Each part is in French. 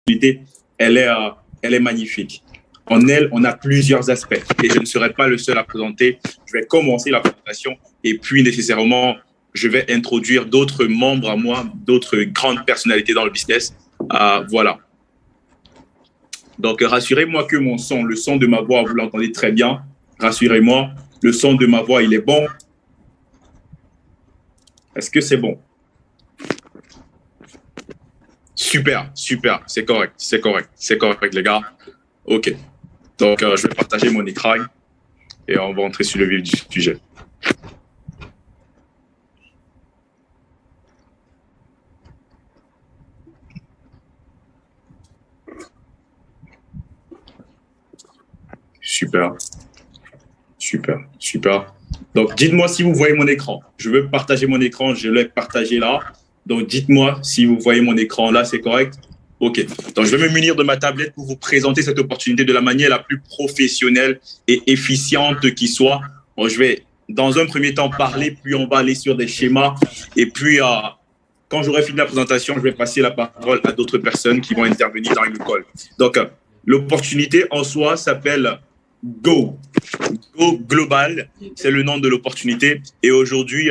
opportunité, elle est magnifique. En elle, on a plusieurs aspects et je ne serai pas le seul à présenter. Je vais commencer la présentation et puis nécessairement, je vais introduire d'autres membres à moi, d'autres grandes personnalités dans le business. Voilà. Donc, rassurez-moi que mon son, le son de ma voix, vous l'entendez très bien. Rassurez-moi, le son de ma voix, il est bon. Est-ce que c'est bon? Super, super, c'est correct, les gars. OK. Donc, je vais partager mon écran et on va entrer sur le vif du sujet. Super, super, super. Donc, dites-moi si vous voyez mon écran. Je veux partager mon écran, je l'ai partagé là. Donc, dites-moi si vous voyez mon écran là, c'est correct? OK. Donc, je vais me munir de ma tablette pour vous présenter cette opportunité de la manière la plus professionnelle et efficiente qui soit. Bon, je vais, dans un premier temps, parler, puis on va aller sur des schémas. Et puis, quand j'aurai fini la présentation, je vais passer la parole à d'autres personnes qui vont intervenir dans le call. Donc, l'opportunité en soi s'appelle Go. Go Global, c'est le nom de l'opportunité. Et aujourd'hui,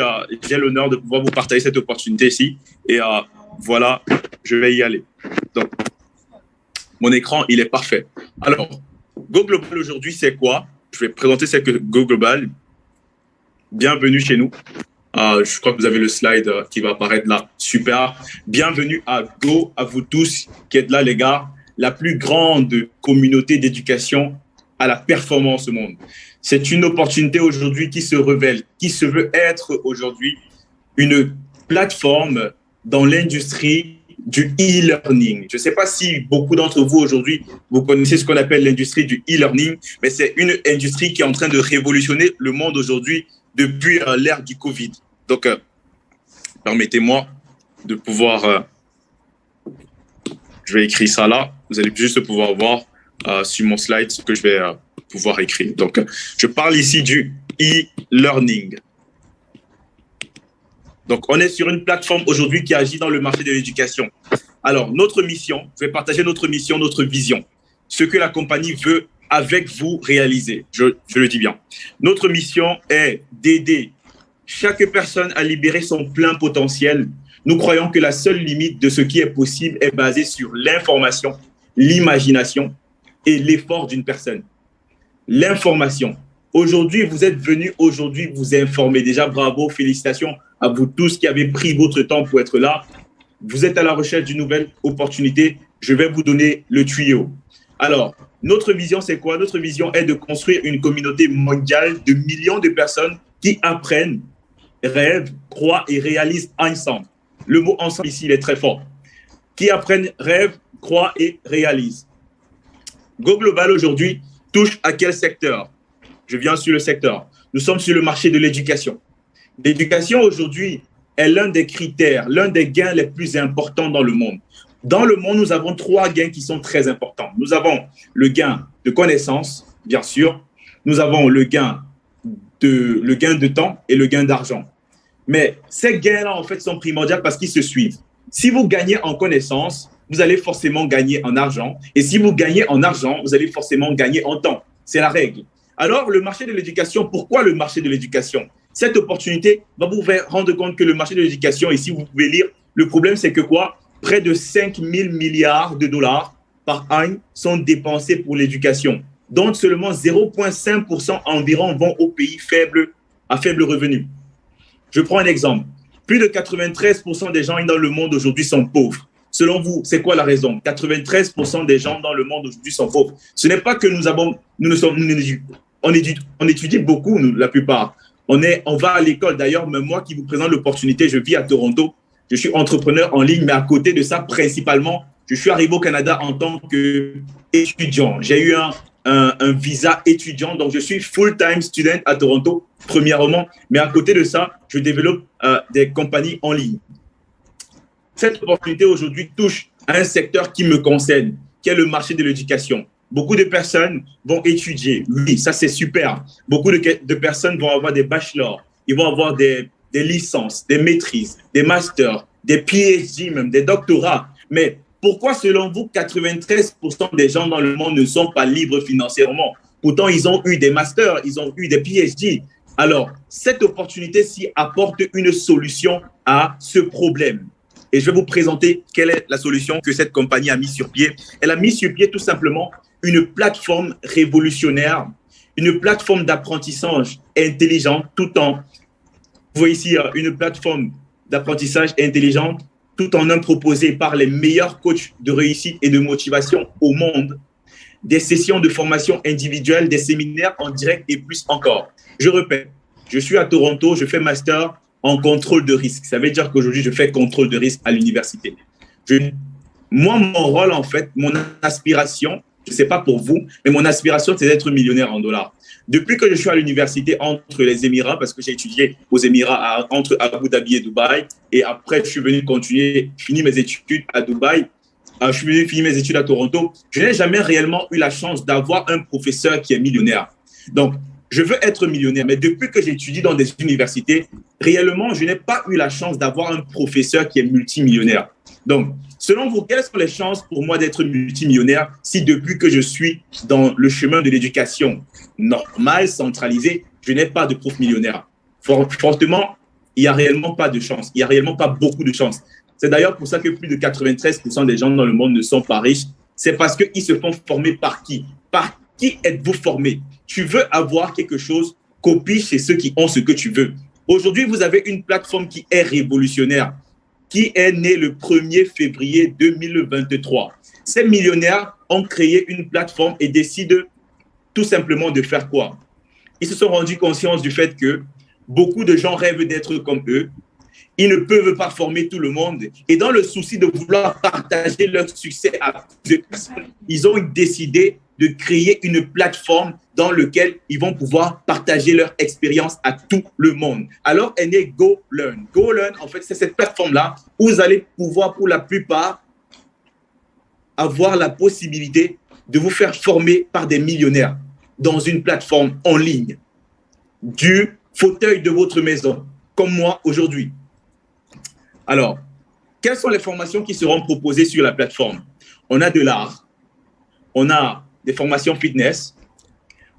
j'ai l'honneur de pouvoir vous partager cette opportunité ici. Et voilà, je vais y aller. Donc, mon écran, il est parfait. Alors, Go Global aujourd'hui, c'est quoi? Je vais présenter ce que Go Global. Bienvenue chez nous. Je crois que vous avez le slide qui va apparaître là. Super. Bienvenue à Go, à vous tous qui êtes là, les gars. La plus grande communauté d'éducation à la performance au monde. C'est une opportunité aujourd'hui qui se révèle, qui se veut être aujourd'hui une plateforme dans l'industrie du e-learning. Je ne sais pas si beaucoup d'entre vous aujourd'hui, vous connaissez ce qu'on appelle l'industrie du e-learning, mais c'est une industrie qui est en train de révolutionner le monde aujourd'hui depuis l'ère du Covid. Donc, permettez-moi de pouvoir... je vais écrire ça là. Vous allez juste pouvoir voir sur mon slide ce que je vais pouvoir écrire. Donc, je parle ici du e-learning. Donc, on est sur une plateforme aujourd'hui qui agit dans le marché de l'éducation. Alors, notre mission, je vais partager notre mission, notre vision, ce que la compagnie veut avec vous réaliser. Je le dis bien. Notre mission est d'aider chaque personne à libérer son plein potentiel. Nous croyons que la seule limite de ce qui est possible est basée sur l'information, l'imagination et l'effort d'une personne. L'information. Aujourd'hui, vous êtes venus aujourd'hui vous informer. Déjà, bravo, félicitations à vous tous qui avez pris votre temps pour être là. Vous êtes à la recherche d'une nouvelle opportunité. Je vais vous donner le tuyau. Alors, notre vision, c'est quoi? Notre vision est de construire une communauté mondiale de millions de personnes qui apprennent, rêvent, croient et réalisent ensemble. Le mot ensemble ici, il est très fort. Qui apprennent, rêvent, croient et réalisent. Go Global aujourd'hui touche à quel secteur? Je viens sur le secteur. Nous sommes sur le marché de l'éducation. L'éducation aujourd'hui est l'un des critères, l'un des gains les plus importants dans le monde. Dans le monde, nous avons 3 gains qui sont très importants. Nous avons le gain de connaissance, bien sûr. Nous avons le gain de temps et le gain d'argent. Mais ces gains-là, en fait, sont primordiaux parce qu'ils se suivent. Si vous gagnez en connaissance, vous allez forcément gagner en argent. Et si vous gagnez en argent, vous allez forcément gagner en temps. C'est la règle. Alors, le marché de l'éducation, pourquoi le marché de l'éducation? Cette opportunité va vous faire rendre compte que le marché de l'éducation, ici, vous pouvez lire, le problème, c'est que quoi? Près de 5 000 milliards de dollars par an sont dépensés pour l'éducation. Donc, seulement 0,5% environ vont aux pays à faible revenu. Je prends un exemple. Plus de 93% des gens dans le monde aujourd'hui sont pauvres. Selon vous, c'est quoi la raison? 93% des gens dans le monde aujourd'hui sont pauvres. Ce n'est pas que on étudie beaucoup, nous, la plupart. On va à l'école. D'ailleurs, même moi qui vous présente l'opportunité, je vis à Toronto. Je suis entrepreneur en ligne, mais à côté de ça, principalement, je suis arrivé au Canada en tant qu'étudiant. J'ai eu un visa étudiant, donc je suis full-time student à Toronto, premièrement. Mais à côté de ça, je développe des compagnies en ligne. Cette opportunité aujourd'hui touche à un secteur qui me concerne, qui est le marché de l'éducation. Beaucoup de personnes vont étudier. Oui, ça c'est super. Beaucoup de personnes vont avoir des bachelors, ils vont avoir des licences, des maîtrises, des masters, des PhD même, des doctorats. Mais Pourquoi, selon vous, 93% des gens dans le monde ne sont pas libres financièrement? Pourtant, ils ont eu des masters, ils ont eu des PhD. Alors, cette opportunité-ci apporte une solution à ce problème. Et je vais vous présenter quelle est la solution que cette compagnie a mise sur pied. Elle a mis sur pied tout simplement une plateforme révolutionnaire, une plateforme d'apprentissage intelligente tout en, vous voyez ici, une plateforme d'apprentissage intelligente tout en proposée par les meilleurs coachs de réussite et de motivation au monde, des sessions de formation individuelle, des séminaires en direct et plus encore. Je répète, je suis à Toronto, je fais master en contrôle de risque. Ça veut dire qu'aujourd'hui, je fais contrôle de risque à l'université. Moi, mon rôle, en fait, mon aspiration, je ne sais pas pour vous, mais mon aspiration, c'est d'être millionnaire en dollars. Depuis que je suis à l'université entre les Émirats, parce que j'ai étudié aux Émirats, entre Abu Dhabi et Dubaï, et après, je suis venu continuer, finir mes études à Dubaï, je suis venu finir mes études à Toronto, je n'ai jamais réellement eu la chance d'avoir un professeur qui est millionnaire. Donc, je veux être millionnaire, mais depuis que j'étudie dans des universités, réellement, je n'ai pas eu la chance d'avoir un professeur qui est multimillionnaire. Donc, selon vous, quelles sont les chances pour moi d'être multimillionnaire si depuis que je suis dans le chemin de l'éducation normale, centralisée, je n'ai pas de prof millionnaire? Fortement, il n'y a réellement pas de chance. Il n'y a réellement pas beaucoup de chance. C'est d'ailleurs pour ça que plus de 93% des gens dans le monde ne sont pas riches. C'est parce qu'ils se font former par qui? Par qui êtes-vous formé? Tu veux avoir quelque chose, copie chez ceux qui ont ce que tu veux. Aujourd'hui, vous avez une plateforme qui est révolutionnaire, qui est née le 1er février 2023. Ces millionnaires ont créé une plateforme et décident tout simplement de faire quoi? Ils se sont rendus conscients du fait que beaucoup de gens rêvent d'être comme eux. Ils ne peuvent pas former tout le monde. Et dans le souci de vouloir partager leur succès à plus de personnes, ils ont décidé de créer une plateforme dans laquelle ils vont pouvoir partager leur expérience à tout le monde. Alors est né GoLearn. GoLearn, en fait, c'est cette plateforme-là où vous allez pouvoir, pour la plupart, avoir la possibilité de vous faire former par des millionnaires dans une plateforme en ligne, du fauteuil de votre maison, comme moi aujourd'hui. Alors, quelles sont les formations qui seront proposées sur la plateforme? On a de l'art, on a des formations fitness,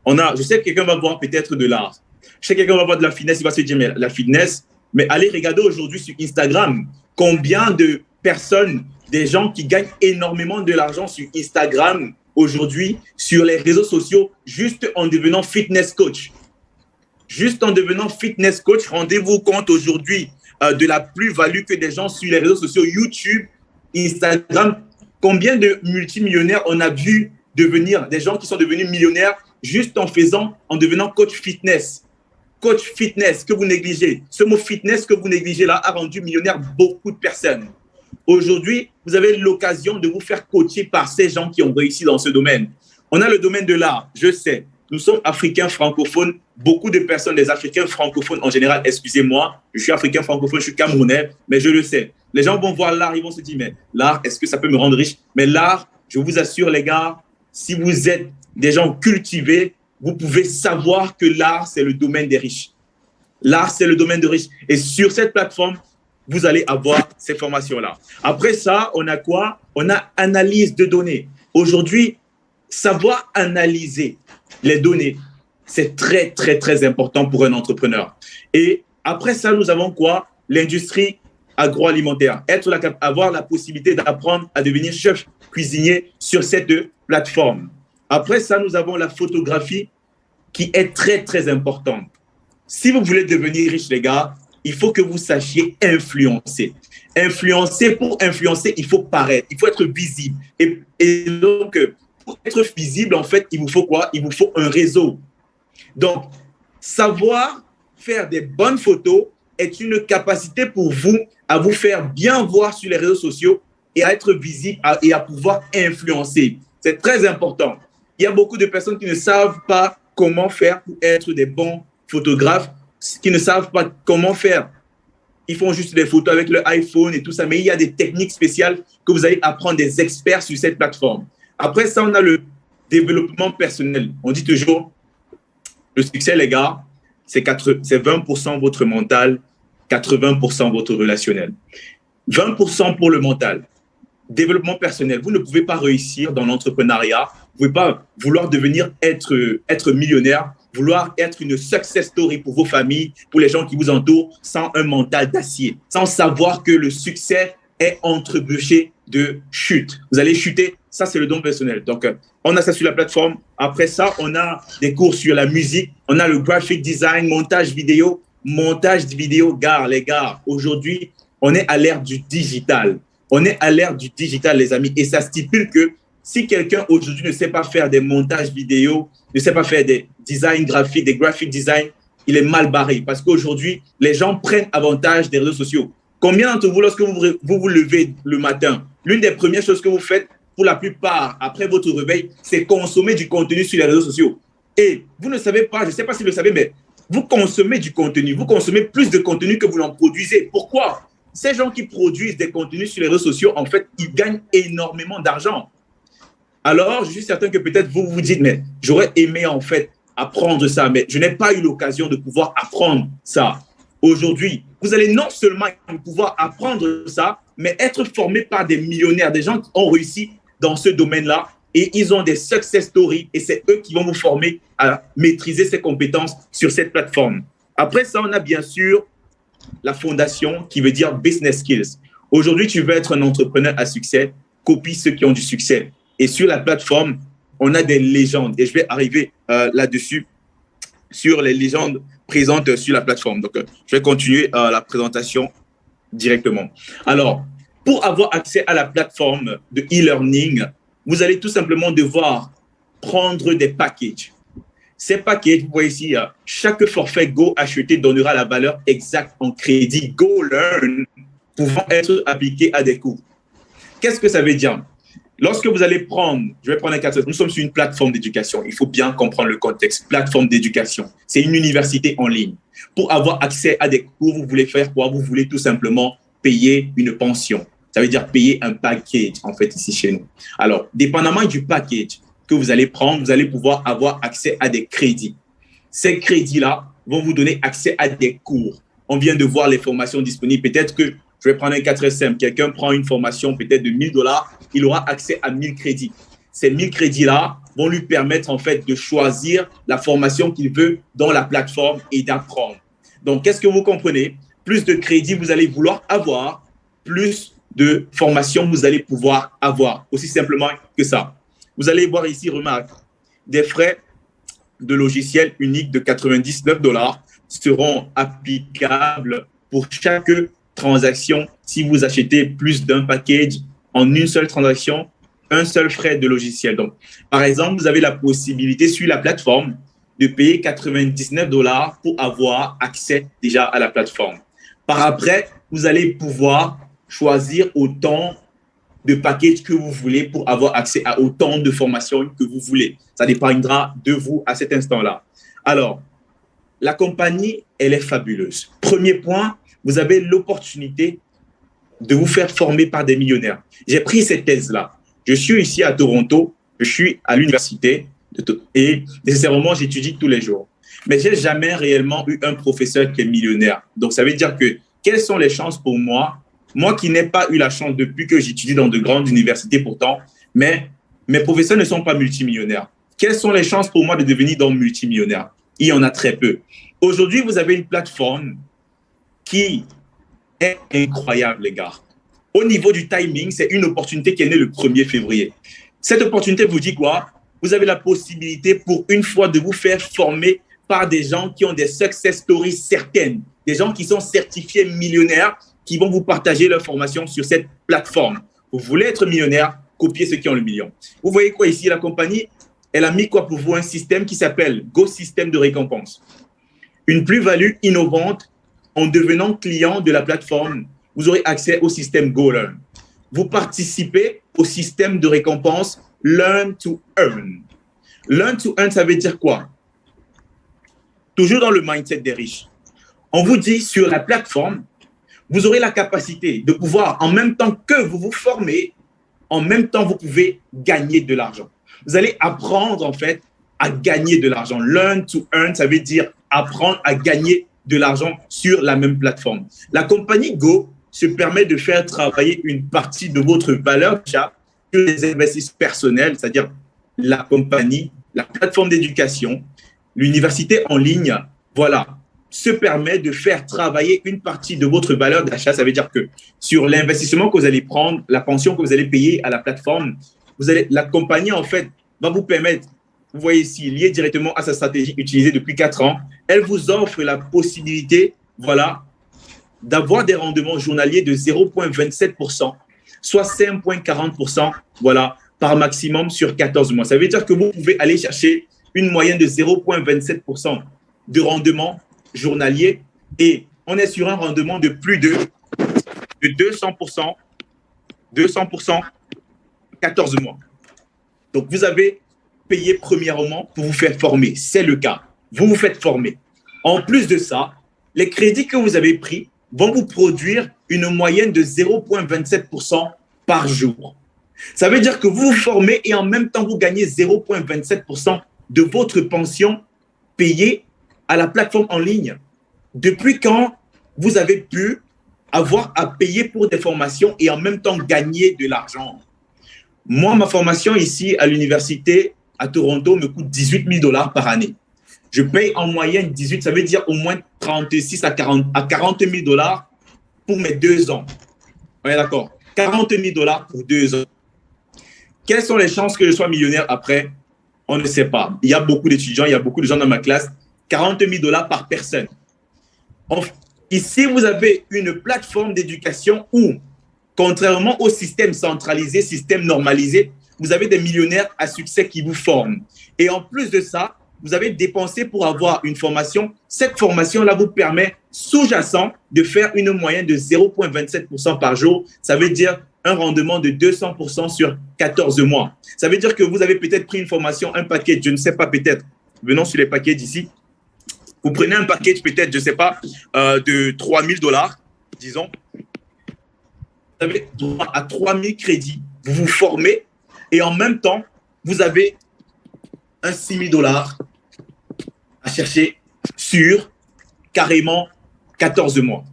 je sais que quelqu'un va voir peut-être de l'art, je sais que quelqu'un va voir de la fitness, il va se dire, mais la fitness, mais allez regarder aujourd'hui sur Instagram, combien de personnes, des gens qui gagnent énormément de l'argent sur Instagram aujourd'hui, sur les réseaux sociaux, juste en devenant fitness coach. Juste en devenant fitness coach, rendez-vous compte aujourd'hui de la plus-value que des gens sur les réseaux sociaux, YouTube, Instagram, combien de multimillionnaires on a vu devenir, des gens qui sont devenus millionnaires juste en devenant coach fitness. Coach fitness que vous négligez. Ce mot fitness que vous négligez là a rendu millionnaire beaucoup de personnes. Aujourd'hui, vous avez l'occasion de vous faire coacher par ces gens qui ont réussi dans ce domaine. On a le domaine de l'art, je sais. Nous sommes africains francophones. Beaucoup de personnes, les Africains francophones en général, excusez-moi, je suis africain francophone, je suis camerounais, mais je le sais. Les gens vont voir l'art, ils vont se dire, mais l'art, est-ce que ça peut me rendre riche? Mais l'art, je vous assure les gars, si vous êtes des gens cultivés, vous pouvez savoir que l'art, c'est le domaine des riches. L'art, c'est le domaine des riches. Et sur cette plateforme, vous allez avoir ces formations-là. Après ça, on a quoi? On a analyse de données. Aujourd'hui, savoir analyser les données, c'est très, très, très important pour un entrepreneur. Et après ça, nous avons quoi? L'industrie agroalimentaire. Avoir la possibilité d'apprendre à devenir chef cuisinier sur cette plateforme. Après ça, nous avons la photographie qui est très, très importante. Si vous voulez devenir riche, les gars, il faut que vous sachiez influencer. Pour influencer, il faut paraître, il faut être visible. Et donc, pour être visible, en fait, il vous faut quoi? Il vous faut un réseau. Donc, savoir faire des bonnes photos est une capacité pour vous à vous faire bien voir sur les réseaux sociaux et à être visible et à pouvoir influencer. C'est très important. Il y a beaucoup de personnes qui ne savent pas comment faire pour être des bons photographes, qui ne savent pas comment faire. Ils font juste des photos avec leur iPhone et tout ça, mais il y a des techniques spéciales que vous allez apprendre des experts sur cette plateforme. Après ça, on a le développement personnel. On dit toujours, le succès, les gars, c'est 20% votre mental, 80% votre relationnel. 20% pour le mental. développement personnel. Vous ne pouvez pas réussir dans l'entrepreneuriat. Vous ne pouvez pas vouloir devenir être millionnaire, vouloir être une success story pour vos familles, pour les gens qui vous entourent, sans un mental d'acier, sans savoir que le succès est entrebâché de chute. Vous allez chuter, ça c'est le don personnel. Donc, on a ça sur la plateforme. Après ça, on a des cours sur la musique, on a le graphic design, montage vidéo, les gars, aujourd'hui, on est à l'ère du digital. On est à l'ère du digital, les amis, et ça stipule que si quelqu'un aujourd'hui ne sait pas faire des montages vidéo, ne sait pas faire des designs graphiques, des graphic design, il est mal barré parce qu'aujourd'hui, les gens prennent avantage des réseaux sociaux. Combien d'entre vous, lorsque vous levez le matin, l'une des premières choses que vous faites, pour la plupart, après votre réveil, c'est consommer du contenu sur les réseaux sociaux. Et vous ne savez pas, je ne sais pas si vous le savez, mais vous consommez du contenu, vous consommez plus de contenu que vous n'en produisez. Pourquoi? Ces gens qui produisent des contenus sur les réseaux sociaux, en fait, ils gagnent énormément d'argent. Alors, je suis certain que peut-être vous vous dites, mais j'aurais aimé en fait apprendre ça, mais je n'ai pas eu l'occasion de pouvoir apprendre ça. Aujourd'hui, vous allez non seulement pouvoir apprendre ça, mais être formé par des millionnaires, des gens qui ont réussi dans ce domaine-là et ils ont des success stories et c'est eux qui vont vous former à maîtriser ces compétences sur cette plateforme. Après ça, on a bien sûr la fondation qui veut dire business skills. Aujourd'hui, tu veux être un entrepreneur à succès, copie ceux qui ont du succès. Et sur la plateforme, on a des légendes. Et je vais arriver là-dessus, sur les légendes présentes sur la plateforme. Donc, je vais continuer la présentation directement. Alors, pour avoir accès à la plateforme de e-learning, vous allez tout simplement devoir prendre des packages. Ces packages, vous voyez ici, chaque forfait Go acheté donnera la valeur exacte en crédit GoLearn pouvant être appliqué à des cours. Qu'est-ce que ça veut dire? Lorsque vous allez prendre, je vais prendre un cas, nous sommes sur une plateforme d'éducation. Il faut bien comprendre le contexte. Plateforme d'éducation, c'est une université en ligne. Pour avoir accès à des cours, vous voulez faire quoi? Vous voulez tout simplement payer une pension. Ça veut dire payer un package, en fait, ici chez nous. Alors, dépendamment du package que vous allez prendre, vous allez pouvoir avoir accès à des crédits. Ces crédits-là vont vous donner accès à des cours. On vient de voir les formations disponibles. Peut-être que, je vais prendre un cas très simple, quelqu'un prend une formation peut-être de $1,000, il aura accès à 1000 crédits. Ces 1000 crédits-là vont lui permettre en fait de choisir la formation qu'il veut dans la plateforme et d'apprendre. Donc, qu'est-ce que vous comprenez? Plus de crédits vous allez vouloir avoir, plus de formations vous allez pouvoir avoir. Aussi simplement que ça. Vous allez voir ici, remarque, des frais de logiciel unique de $99 seront applicables pour chaque transaction si vous achetez plus d'un package en une seule transaction, un seul frais de logiciel. Donc, par exemple, vous avez la possibilité sur la plateforme de payer $99 pour avoir accès déjà à la plateforme. Par après, vous allez pouvoir choisir autant de packages que vous voulez pour avoir accès à autant de formations que vous voulez. Ça dépendra de vous à cet instant-là. Alors, la compagnie, elle est fabuleuse. Premier point, vous avez l'opportunité de vous faire former par des millionnaires. J'ai pris cette thèse-là. Je suis ici à Toronto, je suis à l'université et nécessairement, j'étudie tous les jours. Mais je n'ai jamais réellement eu un professeur qui est millionnaire. Donc, ça veut dire que quelles sont les chances pour moi qui n'ai pas eu la chance depuis que j'étudie dans de grandes universités pourtant, mais mes professeurs ne sont pas multimillionnaires. Quelles sont les chances pour moi de devenir donc multimillionnaire? Il y en a très peu. Aujourd'hui, vous avez une plateforme qui est incroyable, les gars. Au niveau du timing, c'est une opportunité qui est née le 1er février. Cette opportunité vous dit quoi? Vous avez la possibilité pour une fois de vous faire former par des gens qui ont des success stories certaines, des gens qui sont certifiés millionnaires, qui vont vous partager leur formation sur cette plateforme. Vous voulez être millionnaire, copiez ceux qui ont le million. Vous voyez quoi ici? La compagnie, elle a mis quoi pour vous? Un système qui s'appelle Go Système de récompense. Une plus-value innovante en devenant client de la plateforme, vous aurez accès au système GoLearn. Vous participez au système de récompense Learn to Earn. Learn to Earn, ça veut dire quoi? Toujours dans le mindset des riches. On vous dit sur la plateforme, vous aurez la capacité de pouvoir, en même temps que vous vous formez, en même temps, vous pouvez gagner de l'argent. Vous allez apprendre, en fait, à gagner de l'argent. Learn to Earn, ça veut dire apprendre à gagner de l'argent sur la même plateforme. La compagnie Go se permet de faire travailler une partie de votre valeur d'achat sur les investissements personnels, c'est-à-dire la compagnie, la plateforme d'éducation, l'université en ligne, voilà, se permet de faire travailler une partie de votre valeur d'achat. Ça veut dire que sur l'investissement que vous allez prendre, la pension que vous allez payer à la plateforme, la compagnie, en fait, va vous permettre, vous voyez ici, lié directement à sa stratégie utilisée depuis 4 ans, elle vous offre la possibilité, voilà, d'avoir des rendements journaliers de 0,27%, soit 5,40%, voilà, par maximum sur 14 mois. Ça veut dire que vous pouvez aller chercher une moyenne de 0,27% de rendement journalier et on est sur un rendement de plus de 200%, 14 mois. Donc, vous avez payé premièrement pour vous faire former. C'est le cas. Vous vous faites former. En plus de ça, les crédits que vous avez pris vont vous produire une moyenne de 0,27% par jour. Ça veut dire que vous vous formez et en même temps, vous gagnez 0,27% de votre pension payée à la plateforme en ligne. Depuis quand vous avez pu avoir à payer pour des formations et en même temps gagner de l'argent? Moi, ma formation ici à l'université à Toronto me coûte 18 000 $ par année. Je paye en moyenne 18, ça veut dire au moins 36 à 40 000 $ pour mes 2 ans. On est d'accord? 40 000 $ pour 2 ans. Quelles sont les chances que je sois millionnaire après? On ne sait pas. Il y a beaucoup d'étudiants, il y a beaucoup de gens dans ma classe. 40 000 $ par personne. Ici, vous avez une plateforme d'éducation où, contrairement au système centralisé, système normalisé, vous avez des millionnaires à succès qui vous forment. Et en plus de ça, vous avez dépensé pour avoir une formation. Cette formation-là vous permet, sous-jacent, de faire une moyenne de 0,27% par jour. Ça veut dire un rendement de 200% sur 14 mois. Ça veut dire que vous avez peut-être pris une formation, un paquet, je ne sais pas, peut-être. Venons sur les paquets d'ici. Vous prenez un package peut-être, je ne sais pas, de 3 000 $, disons. Vous avez droit à 3 000 crédits. Vous vous formez et en même temps, vous avez un 6 000 $ à chercher sur carrément 14 mois.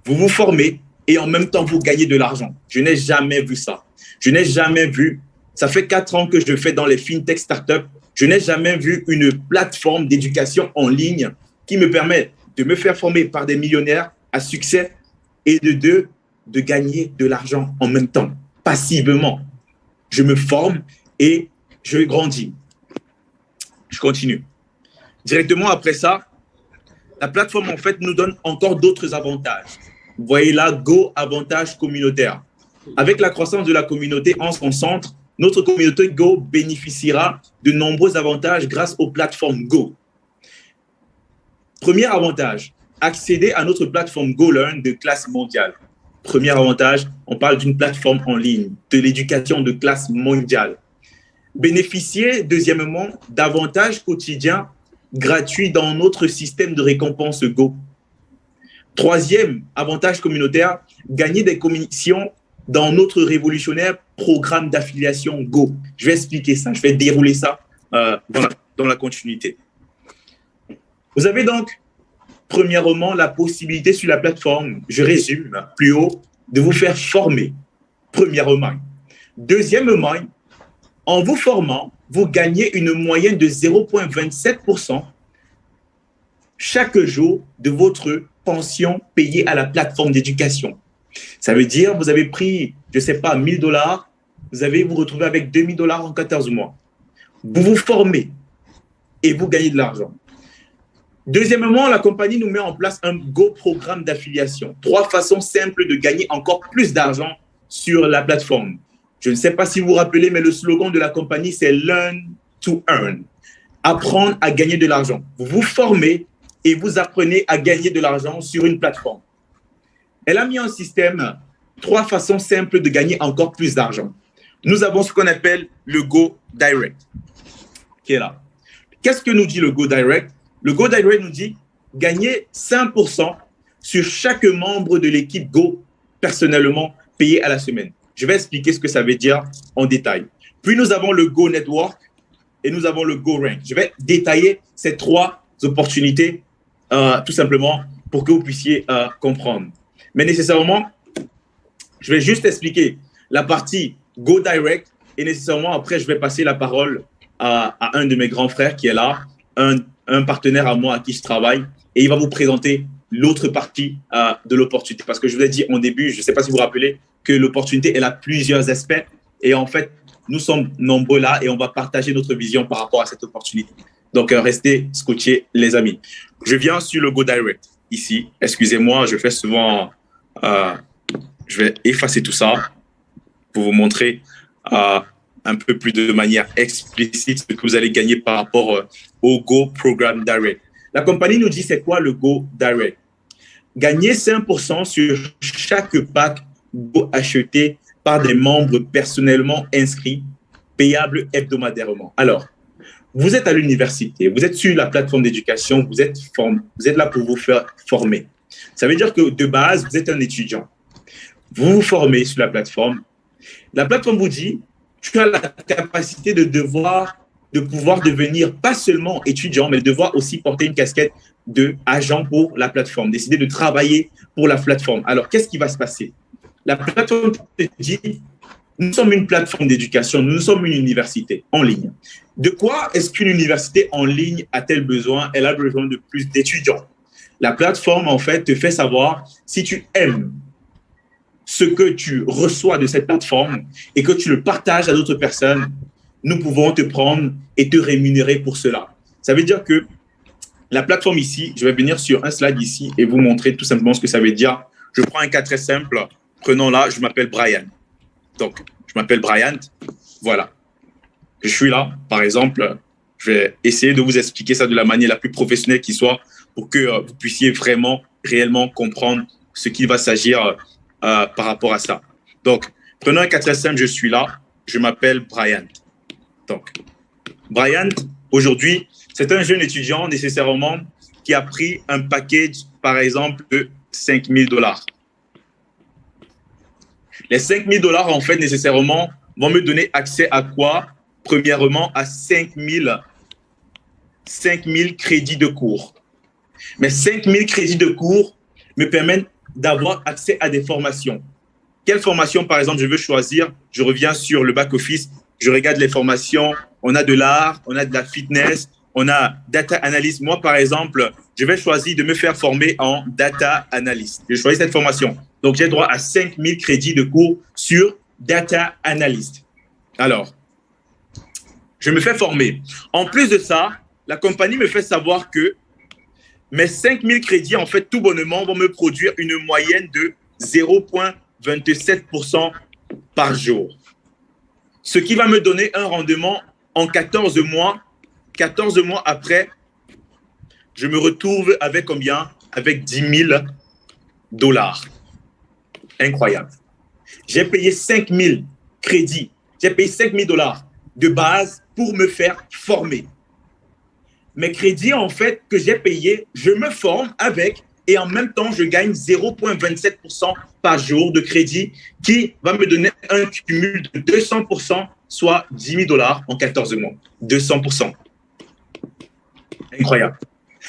Vous vous formez et en même temps, vous gagnez de l'argent. Je n'ai jamais vu ça. Je n'ai jamais vu. Ça fait 4 ans que je fais dans les fintech startups. Je n'ai jamais vu une plateforme d'éducation en ligne qui me permet de me faire former par des millionnaires à succès et de gagner de l'argent en même temps, passivement. Je me forme et je grandis. Je continue. Directement après ça, la plateforme, en fait, nous donne encore d'autres avantages. Vous voyez là, Go, avantage communautaire. Avec la croissance de la communauté en son centre, notre communauté Go bénéficiera de nombreux avantages grâce aux plateformes Go. Premier avantage, accéder à notre plateforme GoLearn de classe mondiale. Premier avantage, on parle d'une plateforme en ligne, de l'éducation de classe mondiale. Bénéficier, deuxièmement, d'avantages quotidiens gratuits dans notre système de récompense Go. Troisième avantage communautaire, gagner des commissions dans notre révolutionnaire programme d'affiliation Go. Je vais expliquer ça, je vais dérouler ça dans la continuité. Vous avez donc, premièrement, la possibilité sur la plateforme, je résume plus haut, de vous faire former, premièrement. Deuxièmement, en vous formant, vous gagnez une moyenne de 0,27% chaque jour de votre pension payée à la plateforme d'éducation. Ça veut dire, vous avez pris, je ne sais pas, 1 000 $, vous allez vous retrouver avec 2 000 $ en 14 mois. Vous vous formez et vous gagnez de l'argent. Deuxièmement, la compagnie nous met en place un Go programme d'affiliation. 3 façons simples de gagner encore plus d'argent sur la plateforme. Je ne sais pas si vous vous rappelez, mais le slogan de la compagnie, c'est Learn to Earn. Apprendre à gagner de l'argent. Vous vous formez et vous apprenez à gagner de l'argent sur une plateforme. Elle a mis en système 3 façons simples de gagner encore plus d'argent. Nous avons ce qu'on appelle le Go Direct, qui est là. Qu'est-ce que nous dit le Go Direct? Le Go Direct nous dit gagner 5% sur chaque membre de l'équipe Go personnellement payé à la semaine. Je vais expliquer ce que ça veut dire en détail. Puis nous avons le Go Network et nous avons le Go Rank. Je vais détailler ces 3 opportunités tout simplement pour que vous puissiez comprendre. Mais nécessairement, Je vais juste expliquer la partie Go Direct et nécessairement après, je vais passer la parole à un de mes grands frères qui est là, un partenaire à moi à qui je travaille et il va vous présenter l'autre partie de l'opportunité. Parce que je vous ai dit en début, je ne sais pas si vous vous rappelez, que l'opportunité, elle a plusieurs aspects et en fait, nous sommes nombreux là et on va partager notre vision par rapport à cette opportunité. Donc, restez scotchés, les amis. Je viens sur le Go Direct ici. Excusez-moi, je fais souvent... je vais effacer tout ça pour vous montrer un peu plus de manière explicite ce que vous allez gagner par rapport au Go Program Direct. La compagnie nous dit c'est quoi le Go Direct. Gagner 5% sur chaque pack Go acheté par des membres personnellement inscrits, payables hebdomadairement. Alors, vous êtes à l'université, vous êtes sur la plateforme d'éducation, vous êtes là pour vous faire former. Ça veut dire que de base, vous êtes un étudiant. Vous vous formez sur la plateforme. La plateforme vous dit, tu as la capacité de pouvoir devenir pas seulement étudiant, mais de devoir aussi porter une casquette d'agent pour la plateforme, décider de travailler pour la plateforme. Alors, qu'est-ce qui va se passer? La plateforme te dit, nous sommes une plateforme d'éducation, nous sommes une université en ligne. De quoi est-ce qu'une université en ligne a-t-elle besoin? Elle a besoin de plus d'étudiants. La plateforme, en fait, te fait savoir si tu aimes ce que tu reçois de cette plateforme et que tu le partages à d'autres personnes, nous pouvons te prendre et te rémunérer pour cela. Ça veut dire que la plateforme ici, je vais venir sur un slide ici et vous montrer tout simplement ce que ça veut dire. Je prends un cas très simple. Prenons là, je m'appelle Brian. Donc, je m'appelle Brian. Voilà. Je suis là, par exemple. Je vais essayer de vous expliquer ça de la manière la plus professionnelle qui soit pour que vous puissiez vraiment, réellement comprendre ce qu'il va s'agir par rapport à ça. Donc, prenons un cas très simple. Je suis là. Je m'appelle Brian. Donc, Brian, aujourd'hui, c'est un jeune étudiant nécessairement qui a pris un package, par exemple, de $5,000. Les $5,000, en fait, nécessairement, vont me donner accès à quoi? Premièrement, à 5,000 crédits de cours. Mais 5,000 crédits de cours me permettent d'avoir accès à des formations. Quelle formation, par exemple, je veux choisir? Je reviens sur le back-office, je regarde les formations. On a de l'art, on a de la fitness, on a data analyst. Moi, par exemple, je vais choisir de me faire former en data analyst. Je choisis cette formation. Donc, j'ai droit à 5,000 crédits de cours sur data analyst. Alors, je me fais former. En plus de ça, la compagnie me fait savoir que mes 5,000 crédits, en fait, tout bonnement, vont me produire une moyenne de 0,27% par jour. Ce qui va me donner un rendement en 14 mois. 14 mois après, je me retrouve avec combien? Avec $10,000. Incroyable. J'ai payé 5,000 crédits. J'ai payé $5,000 de base pour me faire former. Mes crédits, en fait, que j'ai payés, je me forme avec et en même temps, je gagne 0,27% par jour de crédit qui va me donner un cumul de 200%, soit $10,000 en 14 mois. 200%. Incroyable.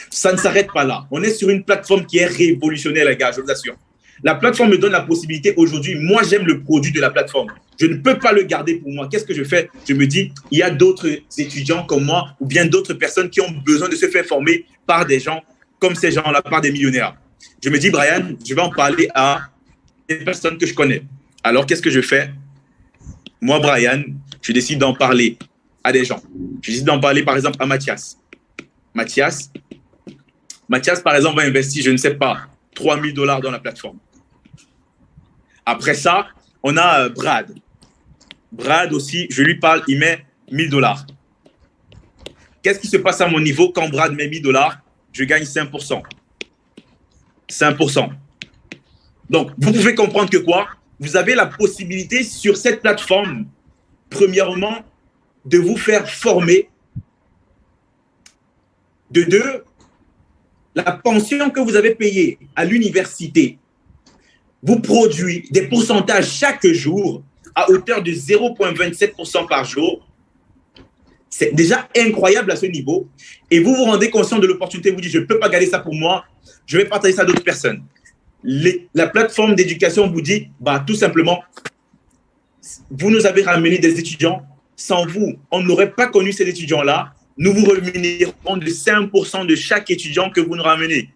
Ça ne s'arrête pas là. On est sur une plateforme qui est révolutionnaire, les gars, je vous assure. La plateforme me donne la possibilité aujourd'hui. Moi, j'aime le produit de la plateforme. Je ne peux pas le garder pour moi. Qu'est-ce que je fais? Je me dis, il y a d'autres étudiants comme moi ou bien d'autres personnes qui ont besoin de se faire former par des gens comme ces gens-là, par des millionnaires. Je me dis, Brian, je vais en parler à des personnes que je connais. Alors, qu'est-ce que je fais? Moi, Brian, je décide d'en parler à des gens. Je décide d'en parler, par exemple, à Mathias. Mathias, par exemple, va investir, je ne sais pas, $3,000 dans la plateforme. Après ça, on a Brad. Brad aussi, je lui parle, il met $1,000. Qu'est-ce qui se passe à mon niveau quand Brad met $1,000? Je gagne 5%. 5%. Donc, vous pouvez comprendre que quoi? Vous avez la possibilité sur cette plateforme, premièrement, de vous faire former. De deux, la pension que vous avez payée à l'université vous produit des pourcentages chaque jour à hauteur de 0,27% par jour. C'est déjà incroyable à ce niveau. Et vous vous rendez conscient de l'opportunité. Vous dites, je ne peux pas garder ça pour moi. Je vais partager ça à d'autres personnes. La plateforme d'éducation vous dit, bah, tout simplement, vous nous avez ramené des étudiants. Sans vous, on n'aurait pas connu ces étudiants-là. Nous vous rémunérons de 5% de chaque étudiant que vous nous ramenez.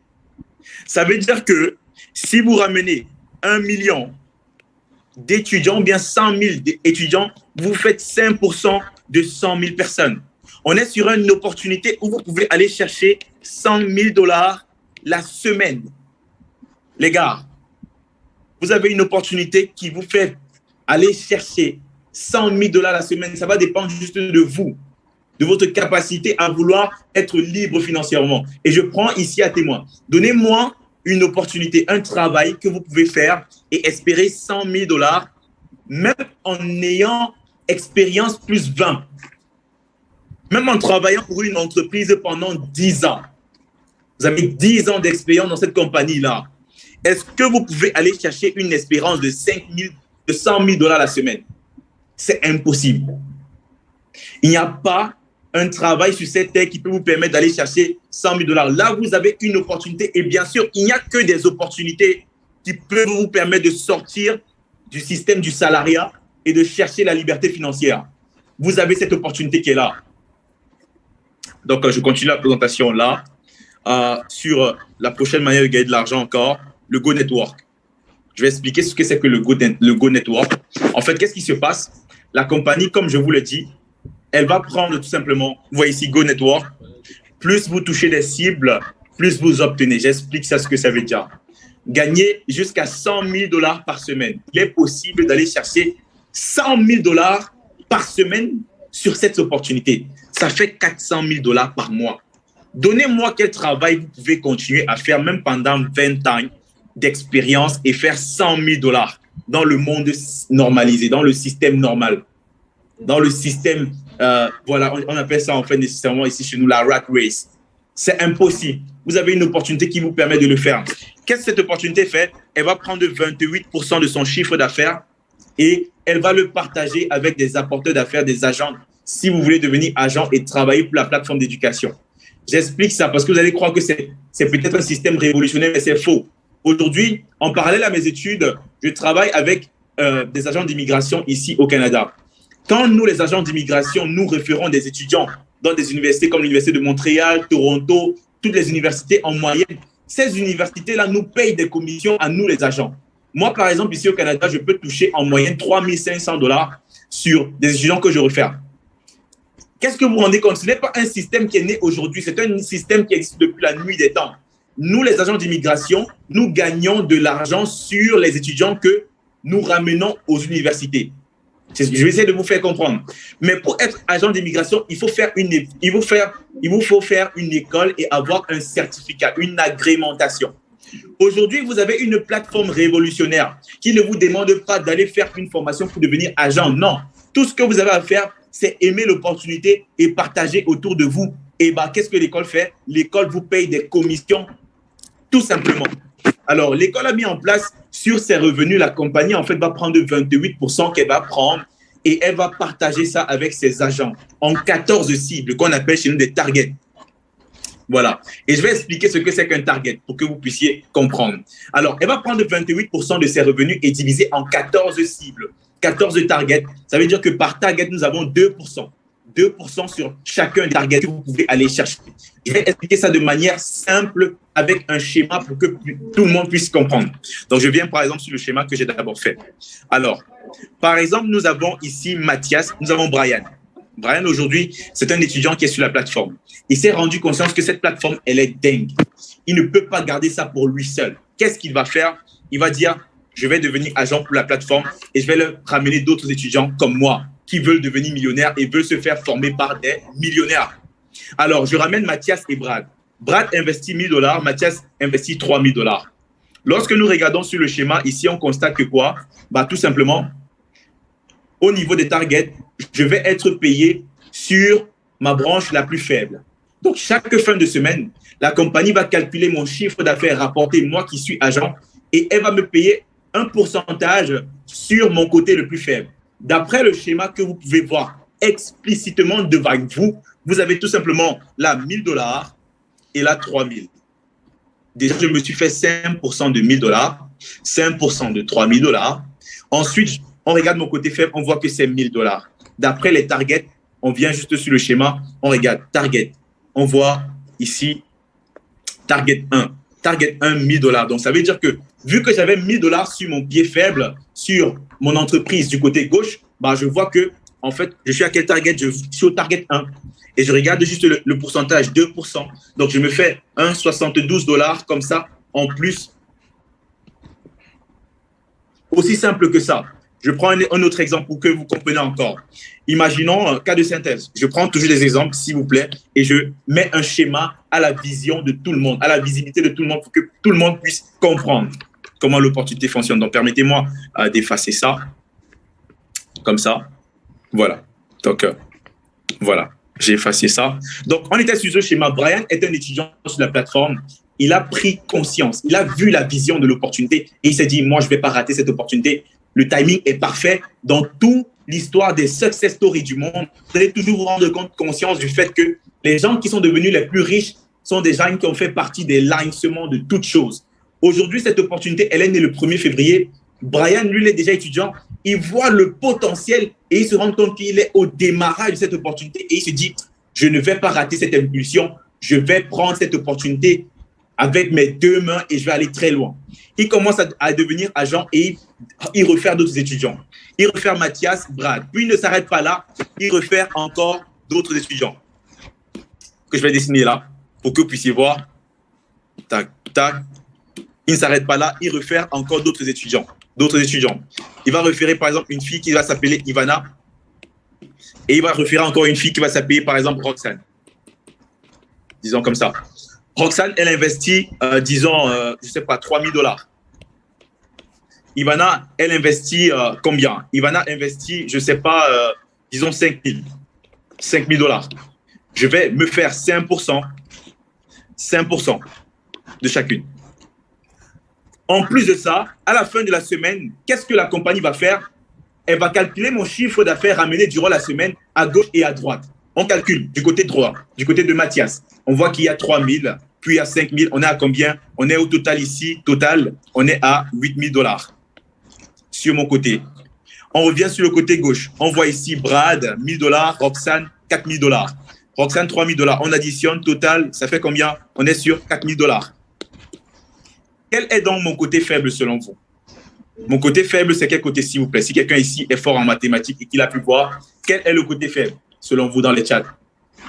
Ça veut dire que si vous ramenez 1 million d'étudiants, bien 100 000 étudiants, vous faites 5% de 100 000 personnes. On est sur une opportunité où vous pouvez aller chercher 100 000 dollars la semaine. Les gars, vous avez une opportunité qui vous fait aller chercher 100 000 dollars la semaine. Ça va dépendre juste de vous, de votre capacité à vouloir être libre financièrement. Et je prends ici à témoin. Donnez-moi une opportunité, un travail que vous pouvez faire et espérer 100 000 dollars, même en ayant expérience plus 20. Même en travaillant pour une entreprise pendant 10 ans. Vous avez 10 ans d'expérience dans cette compagnie-là. Est-ce que vous pouvez aller chercher une espérance de 100 000 dollars la semaine? C'est impossible. Il n'y a pas un travail sur cette terre qui peut vous permettre d'aller chercher 100 000 dollars. Là, vous avez une opportunité. Et bien sûr, il n'y a que des opportunités qui peuvent vous permettre de sortir du système du salariat et de chercher la liberté financière. Vous avez cette opportunité qui est là. Donc, je continue la présentation là sur la prochaine manière de gagner de l'argent encore, le Go Network. Je vais expliquer ce que c'est que le Go Network. En fait, qu'est-ce qui se passe? La compagnie, comme je vous l'ai dit, elle va prendre tout simplement, vous voyez ici, Go Network, plus vous touchez des cibles, plus vous obtenez. J'explique ça, ce que ça veut dire. Gagner jusqu'à 100 000 dollars par semaine. Il est possible d'aller chercher 100 000 dollars par semaine sur cette opportunité. Ça fait 400 000 dollars par mois. Donnez-moi quel travail vous pouvez continuer à faire, même pendant 20 ans d'expérience et faire 100 000 dollars dans le monde normalisé, dans le système normal, dans le système, voilà, on appelle ça en fait nécessairement ici chez nous la rat race. C'est impossible. Vous avez une opportunité qui vous permet de le faire. Qu'est-ce que cette opportunité fait? Elle va prendre 28% de son chiffre d'affaires et elle va le partager avec des apporteurs d'affaires, des agents, si vous voulez devenir agent et travailler pour la plateforme d'éducation. J'explique ça parce que vous allez croire que c'est peut-être un système révolutionnaire, mais c'est faux. Aujourd'hui, en parallèle à mes études, je travaille avec des agents d'immigration ici au Canada. Quand nous, les agents d'immigration, nous référons des étudiants dans des universités comme l'Université de Montréal, Toronto, toutes les universités en moyenne, ces universités-là nous payent des commissions à nous, les agents. Moi, par exemple, ici au Canada, je peux toucher en moyenne 3 500 dollars sur des étudiants que je réfère. Qu'est-ce que vous vous rendez compte? Ce n'est pas un système qui est né aujourd'hui, c'est un système qui existe depuis la nuit des temps. Nous, les agents d'immigration, nous gagnons de l'argent sur les étudiants que nous ramenons aux universités. Je vais essayer de vous faire comprendre. Mais pour être agent d'immigration, il vous faut faire une école et avoir un certificat, une agrémentation. Aujourd'hui, vous avez une plateforme révolutionnaire qui ne vous demande pas d'aller faire une formation pour devenir agent. Non. Tout ce que vous avez à faire, c'est aimer l'opportunité et partager autour de vous. Et bah, qu'est-ce que l'école fait? L'école vous paye des commissions, tout simplement. Alors, l'école a mis en place sur ses revenus, la compagnie en fait va prendre 28% qu'elle va prendre et elle va partager ça avec ses agents en 14 cibles qu'on appelle chez nous des targets. Voilà. Et je vais expliquer ce que c'est qu'un target pour que vous puissiez comprendre. Alors, elle va prendre 28% de ses revenus et diviser en 14 cibles. 14 targets. Ça veut dire que par target, nous avons 2%. 2% sur chacun des targets que vous pouvez aller chercher. Je vais expliquer ça de manière simple avec un schéma pour que tout le monde puisse comprendre. Donc, je viens par exemple sur le schéma que j'ai d'abord fait. Alors, par exemple, nous avons ici Mathias, nous avons Brian. Brian, aujourd'hui, c'est un étudiant qui est sur la plateforme. Il s'est rendu conscience que cette plateforme, elle est dingue. Il ne peut pas garder ça pour lui seul. Qu'est-ce qu'il va faire? Il va dire, je vais devenir agent pour la plateforme et je vais leur ramener d'autres étudiants comme moi qui veulent devenir millionnaires et veulent se faire former par des millionnaires. Alors, je ramène Mathias et Brad. Brad investit 1 000 $, Mathias investit 3 000 $. Lorsque nous regardons sur le schéma, ici, on constate que quoi? Bah, tout simplement, au niveau des targets, je vais être payé sur ma branche la plus faible. Donc, chaque fin de semaine, la compagnie va calculer mon chiffre d'affaires rapporté, moi qui suis agent, et elle va me payer un pourcentage sur mon côté le plus faible. D'après le schéma que vous pouvez voir explicitement devant vous, vous avez tout simplement là 1 000 $ et là 3 000. déjà, je me suis fait 5% de 1000 $, 5% de 3000 $. Ensuite, on regarde mon côté faible, on voit que c'est 1000 $. D'après les targets, on vient juste sur le schéma, on regarde target. On voit ici target 1. Target 1, 1000 $. Donc, ça veut dire que vu que j'avais 1000 $ sur mon pied faible, sur mon entreprise du côté gauche, bah, je vois que, en fait, je suis à quel target? Je suis au target 1. Et je regarde juste le pourcentage, 2%. Donc, je me fais 1,72 $ comme ça, en plus. Aussi simple que ça. Je prends un autre exemple pour que vous compreniez encore. Imaginons, cas de synthèse. Je prends toujours des exemples, s'il vous plaît, et je mets un schéma à la vision de tout le monde, à la visibilité de tout le monde, pour que tout le monde puisse comprendre comment l'opportunité fonctionne. Donc, permettez-moi d'effacer ça. Comme ça. Voilà. Donc, voilà. J'ai effacé ça. Donc, on était sur ce schéma. Brian est un étudiant sur la plateforme. Il a pris conscience. Il a vu la vision de l'opportunité et il s'est dit, moi, je ne vais pas rater cette opportunité. Le timing est parfait. Dans toute l'histoire des success stories du monde, vous allez toujours vous rendre compte, conscience du fait que les gens qui sont devenus les plus riches sont des gens qui ont fait partie des lancements de toutes choses. Aujourd'hui, cette opportunité, elle est née le 1er février. Brian, lui, il est déjà étudiant. Il voit le potentiel et il se rend compte qu'il est au démarrage de cette opportunité et il se dit, je ne vais pas rater cette impulsion. Je vais prendre cette opportunité avec mes deux mains et je vais aller très loin. Il commence à devenir agent et il refaire d'autres étudiants. Il refaire Mathias, Brad. Puis il ne s'arrête pas là. Il refaire encore d'autres étudiants que je vais dessiner là pour que vous puissiez voir. Tac, tac. Il ne s'arrête pas là. Il refaire encore d'autres étudiants. Il va référer par exemple une fille qui va s'appeler Ivana et il va référer encore une fille qui va s'appeler par exemple Roxane. Disons comme ça. Roxane, elle investit, disons, je ne sais pas, 3000 $. Ivana, elle investit combien? Ivana investit, je ne sais pas, disons 5000 $. Je vais me faire 5% de chacune. En plus de ça, à la fin de la semaine, qu'est-ce que la compagnie va faire? Elle va calculer mon chiffre d'affaires ramené durant la semaine à gauche et à droite. On calcule du côté droit, du côté de Mathias. On voit qu'il y a 3000, puis il y a 5000. On est à combien? On est au total ici, on est à 8000 $ sur mon côté. On revient sur le côté gauche. On voit ici Brad, 1000 $, Roxane, 4000 $. Roxane, 3000 $. On additionne, total, ça fait combien? On est sur 4000 $. Quel est donc mon côté faible selon vous? Mon côté faible, c'est quel côté, s'il vous plaît? Si quelqu'un ici est fort en mathématiques et qu'il a pu voir, quel est le côté faible selon vous dans les chats?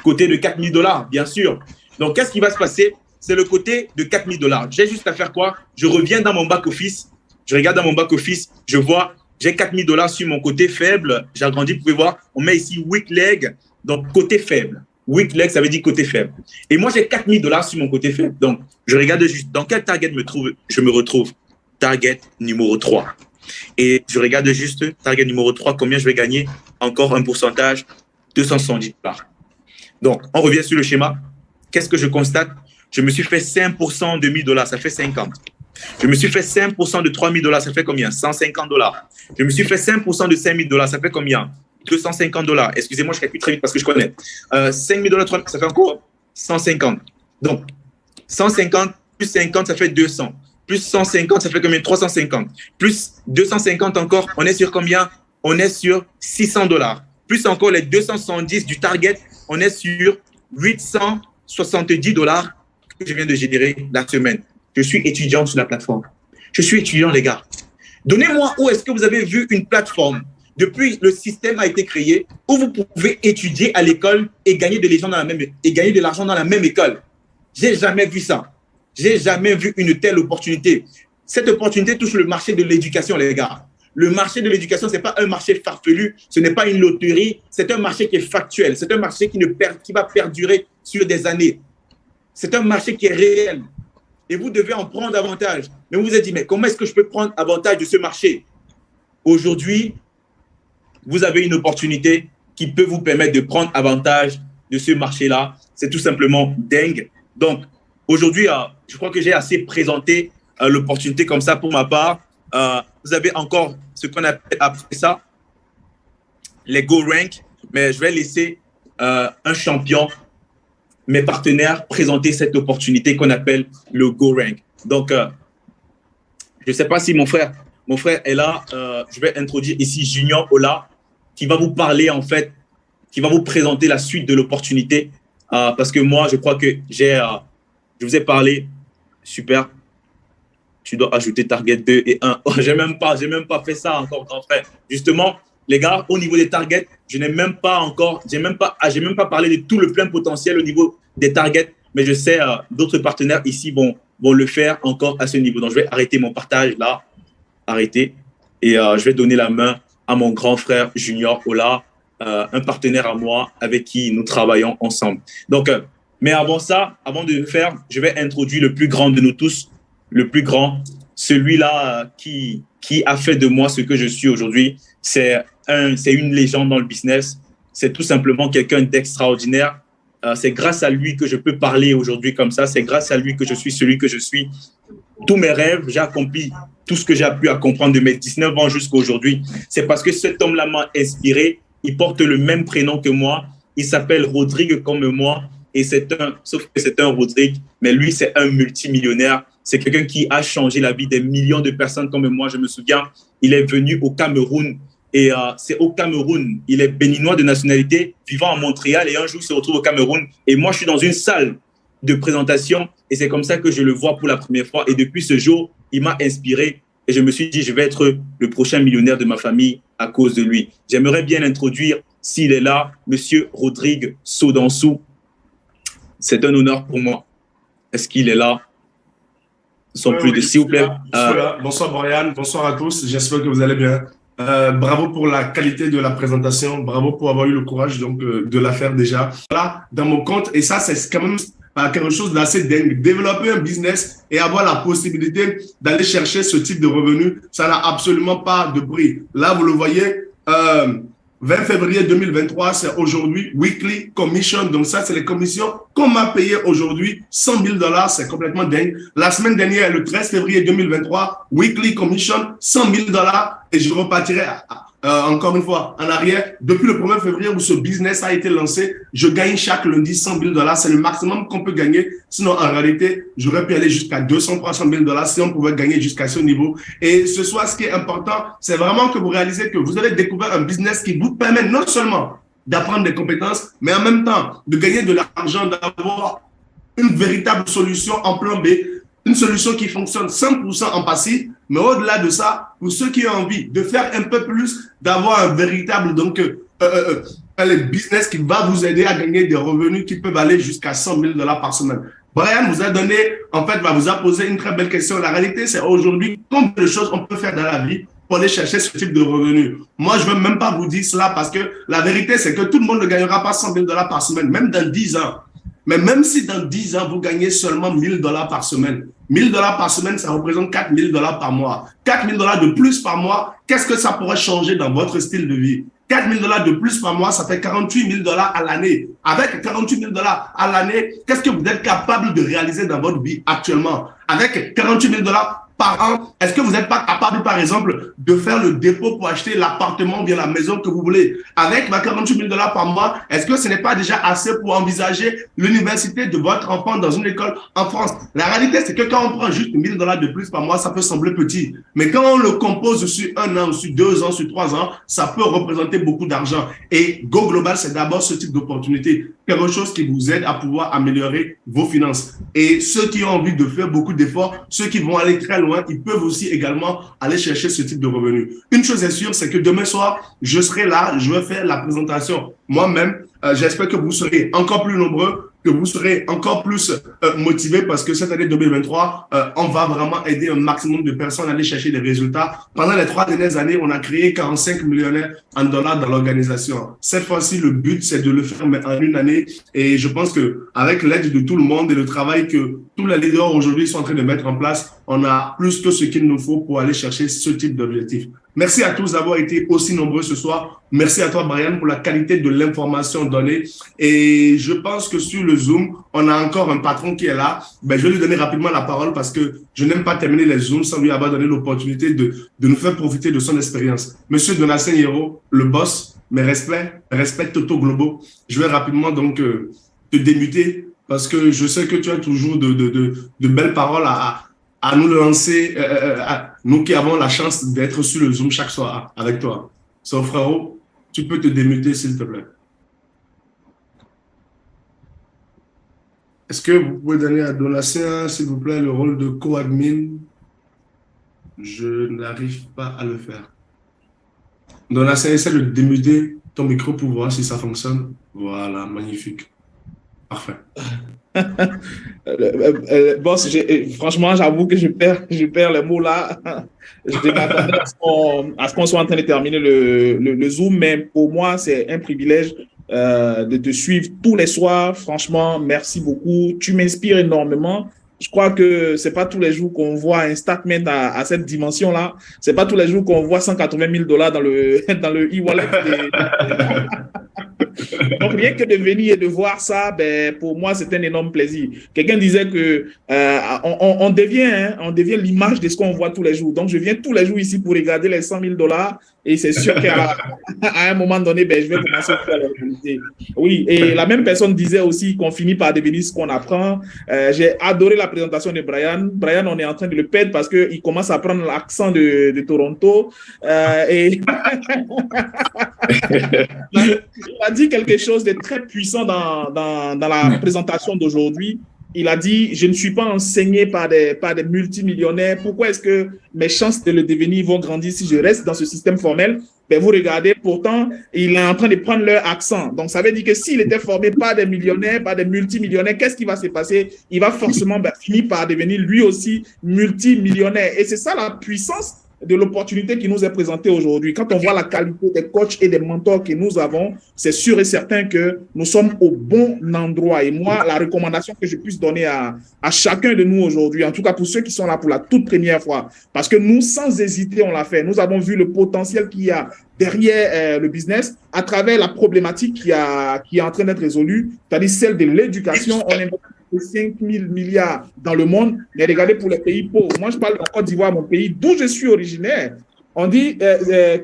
Côté de 4000 $, bien sûr. Donc, qu'est-ce qui va se passer? C'est le côté de 4000 $. J'ai juste à faire quoi? Je reviens dans mon back-office. Je regarde dans mon back-office. Je vois, j'ai 4000 $ sur mon côté faible. J'agrandis, vous pouvez voir. On met ici weak leg, donc côté faible. Weak leg, ça veut dire côté faible. Et moi, j'ai 4000 $ sur mon côté faible. Donc, je regarde juste dans quel target je me retrouve. Target numéro 3. Et je regarde juste target numéro 3, combien je vais gagner? Encore un pourcentage, 270 $. Donc, on revient sur le schéma. Qu'est-ce que je constate? Je me suis fait 5% de 1000 $, ça fait 50. Je me suis fait 5% de 3000 $, ça fait combien? 150 $. Je me suis fait 5% de 5000 $, ça fait combien? 250 $. Excusez-moi, je calcule très vite parce que je connais. 5000 $, ça fait encore 150. Donc, 150 plus 50, ça fait 200. Plus 150, ça fait combien? 350. Plus 250 encore, on est sur combien? On est sur 600 $. Plus encore les 270 du target, on est sur 870 $ que je viens de générer la semaine. Je suis étudiant sur la plateforme. Je suis étudiant, les gars. Donnez-moi où est-ce que vous avez vu une plateforme depuis le système a été créé où vous pouvez étudier à l'école et gagner de l'argent dans la même école. J'ai jamais vu ça. J'ai jamais vu une telle opportunité. Cette opportunité touche le marché de l'éducation, les gars. Le marché de l'éducation, ce n'est pas un marché farfelu, ce n'est pas une loterie, c'est un marché qui est factuel, c'est un marché qui va perdurer sur des années. C'est un marché qui est réel et vous devez en prendre avantage. Mais vous vous êtes dit, mais comment est-ce que je peux prendre avantage de ce marché? Aujourd'hui, vous avez une opportunité qui peut vous permettre de prendre avantage de ce marché-là. C'est tout simplement dingue. Donc, aujourd'hui, je crois que j'ai assez présenté l'opportunité comme ça pour ma part. Vous avez encore ce qu'on appelle après ça les Go Rank, mais je vais laisser un champion mes partenaires présenter cette opportunité qu'on appelle le GoRank. Donc, je ne sais pas si mon frère est là. Je vais introduire ici Junior Ola, qui va vous parler, en fait, qui va vous présenter la suite de l'opportunité. Parce que moi, je crois que je vous ai parlé. Super. Tu dois ajouter target 2 et 1. Oh, j'ai même pas fait ça encore, grand frère. Justement, les gars, au niveau des targets, j'ai même pas parlé de tout le plein potentiel au niveau des targets, mais je sais d'autres partenaires ici vont le faire encore à ce niveau. Donc, je vais arrêter mon partage là, arrêter, et je vais donner la main à mon grand frère Junior Ola, un partenaire à moi avec qui nous travaillons ensemble. Donc, mais avant ça, avant de le faire, je vais introduire le plus grand de nous tous, le plus grand, celui-là qui a fait de moi ce que je suis aujourd'hui. C'est une légende dans le business. C'est tout simplement quelqu'un d'extraordinaire. C'est grâce à lui que je peux parler aujourd'hui comme ça. C'est grâce à lui que je suis celui que je suis. Tous mes rêves, j'ai accompli tout ce que j'ai pu comprendre de mes 19 ans jusqu'à aujourd'hui. C'est parce que cet homme-là m'a inspiré. Il porte le même prénom que moi. Il s'appelle Rodrigue comme moi. Et sauf que c'est un Rodrigue, mais lui, c'est un multimillionnaire. C'est quelqu'un qui a changé la vie des millions de personnes comme moi. Je me souviens, il est venu au Cameroun. Et c'est au Cameroun. Il est béninois de nationalité, vivant à Montréal. Et un jour, il se retrouve au Cameroun. Et moi, je suis dans une salle de présentation. Et c'est comme ça que je le vois pour la première fois. Et depuis ce jour, il m'a inspiré. Et je me suis dit, je vais être le prochain millionnaire de ma famille à cause de lui. J'aimerais bien l'introduire, s'il est là, Monsieur Rodrigue Sodansou. C'est un honneur pour moi. Est-ce qu'il est là? Oui, s'il vous plaît. Bonsoir, Brian. Bonsoir à tous. J'espère que vous allez bien. Bravo pour la qualité de la présentation. Bravo pour avoir eu le courage de la faire déjà. Là, dans mon compte, et ça, c'est quand même quelque chose d'assez dingue. Développer un business et avoir la possibilité d'aller chercher ce type de revenus, ça n'a absolument pas de prix. Là, vous le voyez, 20 février 2023, c'est aujourd'hui Weekly Commission. Donc ça, c'est les commissions qu'on m'a payées aujourd'hui, $100 000. C'est complètement dingue. La semaine dernière, le 13 février 2023, Weekly Commission, $100 000. Et je repartirai encore une fois en arrière. Depuis le 1er février où ce business a été lancé, je gagne chaque lundi $100 000. C'est le maximum qu'on peut gagner. Sinon, en réalité, j'aurais pu aller jusqu'à 200-300 000 si on pouvait gagner jusqu'à ce niveau. Et ce soir, ce qui est important, c'est vraiment que vous réalisez que vous avez découvert un business qui vous permet non seulement d'apprendre des compétences, mais en même temps de gagner de l'argent, d'avoir une véritable solution en plan B, une solution qui fonctionne 100% en passif. Mais au-delà de ça, pour ceux qui ont envie de faire un peu plus, d'avoir un véritable business qui va vous aider à gagner des revenus qui peuvent aller jusqu'à $100 000 par semaine. Brian vous a posé une très belle question. La réalité, c'est aujourd'hui combien de choses on peut faire dans la vie pour aller chercher ce type de revenus. Moi, je ne veux même pas vous dire cela parce que la vérité, c'est que tout le monde ne gagnera pas $100 000 par semaine, même dans 10 ans. Mais même si dans 10 ans, vous gagnez seulement $1 000 par semaine, $1 000 par semaine, ça représente $4 000 par mois. $4 000 de plus par mois, qu'est-ce que ça pourrait changer dans votre style de vie? $4 000 de plus par mois, ça fait $48 000 à l'année. Avec $48 000 à l'année, qu'est-ce que vous êtes capable de réaliser dans votre vie actuellement? Avec $48 000 par an, est-ce que vous n'êtes pas capable, par exemple, de faire le dépôt pour acheter l'appartement ou bien la maison que vous voulez? Avec $48 000 par mois, est-ce que ce n'est pas déjà assez pour envisager l'université de votre enfant dans une école en France? La réalité, c'est que quand on prend juste $1 000 de plus par mois, ça peut sembler petit. Mais quand on le compose sur 1 an, sur 2 ans, sur 3 ans, ça peut représenter beaucoup d'argent. Et Go Global, c'est d'abord ce type d'opportunité. Quelque chose qui vous aide à pouvoir améliorer vos finances. Et ceux qui ont envie de faire beaucoup d'efforts, ceux qui vont aller très loin, ils peuvent aussi également aller chercher ce type de revenus. Une chose est sûre, c'est que demain soir, je serai là, je vais faire la présentation moi-même. J'espère que vous serez encore plus nombreux, que vous serez encore plus motivés parce que cette année 2023, on va vraiment aider un maximum de personnes à aller chercher des résultats. Pendant les 3 dernières années, on a créé 45 millionnaires en dollars dans l'organisation. Cette fois-ci, le but, c'est de le faire en une année. Et je pense qu'avec l'aide de tout le monde et le travail que tous les leaders aujourd'hui sont en train de mettre en place, on a plus que ce qu'il nous faut pour aller chercher ce type d'objectif. Merci à tous d'avoir été aussi nombreux ce soir. Merci à toi, Brian, pour la qualité de l'information donnée. Et je pense que sur le Zoom, on a encore un patron qui est là. Je vais lui donner rapidement la parole parce que je n'aime pas terminer les Zooms sans lui avoir donné l'opportunité de nous faire profiter de son expérience. Monsieur Donatien Hierro, le boss, mes respects Toto Globo. Je vais rapidement te te démuter parce que je sais que tu as toujours de belles paroles à nous lancer, nous qui avons la chance d'être sur le Zoom chaque soir avec toi. So, frérot, tu peux te démuter, s'il te plaît. Est-ce que vous pouvez donner à Donatien, s'il vous plaît, le rôle de co-admin? Je n'arrive pas à le faire. Donatien, essaie de démuter ton micro pour voir si ça fonctionne. Voilà, magnifique. Parfait. Boss, franchement, j'avoue que je perds les mots là. Je m'attendais à ce qu'on soit en train de terminer le Zoom, mais pour moi, c'est un privilège de te suivre tous les soirs. Franchement, merci beaucoup. Tu m'inspires énormément. Je crois que c'est pas tous les jours qu'on voit un statement à cette dimension-là. C'est pas tous les jours qu'on voit 180 000 $ dans le e-wallet. Donc, rien que de venir et de voir ça, ben, pour moi, c'est un énorme plaisir. Quelqu'un disait que on devient l'image de ce qu'on voit tous les jours. Donc, je viens tous les jours ici pour regarder les 100 000 $ et c'est sûr qu'à un moment donné, ben, je vais commencer à faire la réalité. Oui, et la même personne disait aussi qu'on finit par devenir ce qu'on apprend. J'ai adoré la présentation de Brian. Brian, on est en train de le perdre parce qu'il commence à prendre l'accent de Toronto. Et il a dit quelque chose de très puissant dans la présentation d'aujourd'hui. Il a dit, je ne suis pas enseigné par des multimillionnaires. Pourquoi est-ce que mes chances de le devenir vont grandir si je reste dans ce système formel? Ben, vous regardez, pourtant, il est en train de prendre leur accent. Donc, ça veut dire que s'il était formé par des millionnaires, par des multimillionnaires, qu'est-ce qui va se passer? Il va forcément finir par devenir lui aussi multimillionnaire. Et c'est ça la puissance de l'opportunité qui nous est présentée aujourd'hui. Quand on voit la qualité des coachs et des mentors que nous avons, c'est sûr et certain que nous sommes au bon endroit. Et moi, la recommandation que je puisse donner à chacun de nous aujourd'hui, en tout cas pour ceux qui sont là pour la toute première fois, parce que nous, sans hésiter, on l'a fait. Nous avons vu le potentiel qu'il y a derrière le business à travers la problématique qui est en train d'être résolue, c'est-à-dire celle de l'éducation. On est 5 000 milliards dans le monde, mais regardez pour les pays pauvres. Moi, je parle de la Côte d'Ivoire, mon pays, d'où je suis originaire. On dit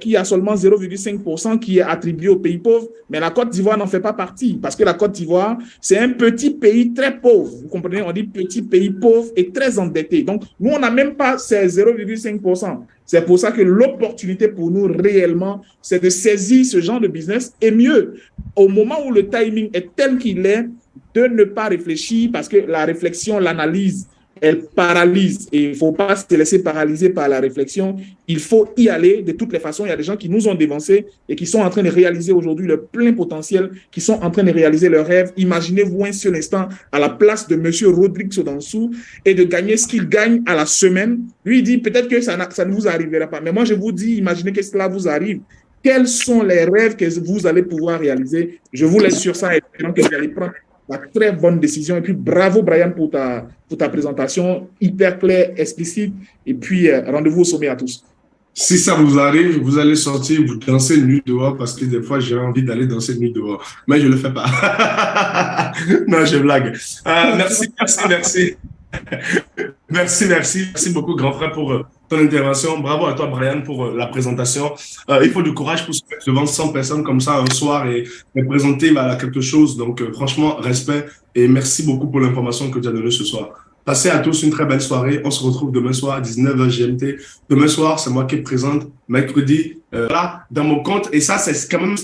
qu'il y a seulement 0,5% qui est attribué aux pays pauvres, mais la Côte d'Ivoire n'en fait pas partie, parce que la Côte d'Ivoire, c'est un petit pays très pauvre. Vous comprenez? On dit petit pays pauvre et très endetté. Donc, nous, on n'a même pas ces 0,5%. C'est pour ça que l'opportunité pour nous réellement, c'est de saisir ce genre de business, et mieux, au moment où le timing est tel qu'il est, de ne pas réfléchir, parce que la réflexion, l'analyse, elle paralyse. Et il ne faut pas se laisser paralyser par la réflexion. Il faut y aller de toutes les façons. Il y a des gens qui nous ont dévancés et qui sont en train de réaliser aujourd'hui leur plein potentiel, qui sont en train de réaliser leurs rêves. Imaginez-vous un seul instant à la place de M. Rodrigue Sodansou et de gagner ce qu'il gagne à la semaine. Lui, il dit peut-être que ça ne vous arrivera pas. Mais moi, je vous dis, imaginez que cela vous arrive. Quels sont les rêves que vous allez pouvoir réaliser? Je vous laisse sur ça et que vous allez prendre la très bonne décision. Et puis, bravo, Brian, pour ta présentation hyper claire, explicite. Et puis, rendez-vous au sommet à tous. Si ça vous arrive, vous allez sortir, vous dansez nu dehors, parce que des fois, j'ai envie d'aller danser nu dehors. Mais je ne le fais pas. Non, je blague. Merci. Merci beaucoup, grand frère, pour ton intervention. Bravo à toi, Brian, pour la présentation. Il faut du courage pour se mettre devant 100 personnes comme ça un soir et présenter quelque chose. Donc, franchement, respect et merci beaucoup pour l'information que tu as donnée ce soir. Passez à tous une très belle soirée. On se retrouve demain soir à 19h GMT. Demain soir, c'est moi qui présente. Mercredi, là, dans mon compte. Et ça, c'est quand même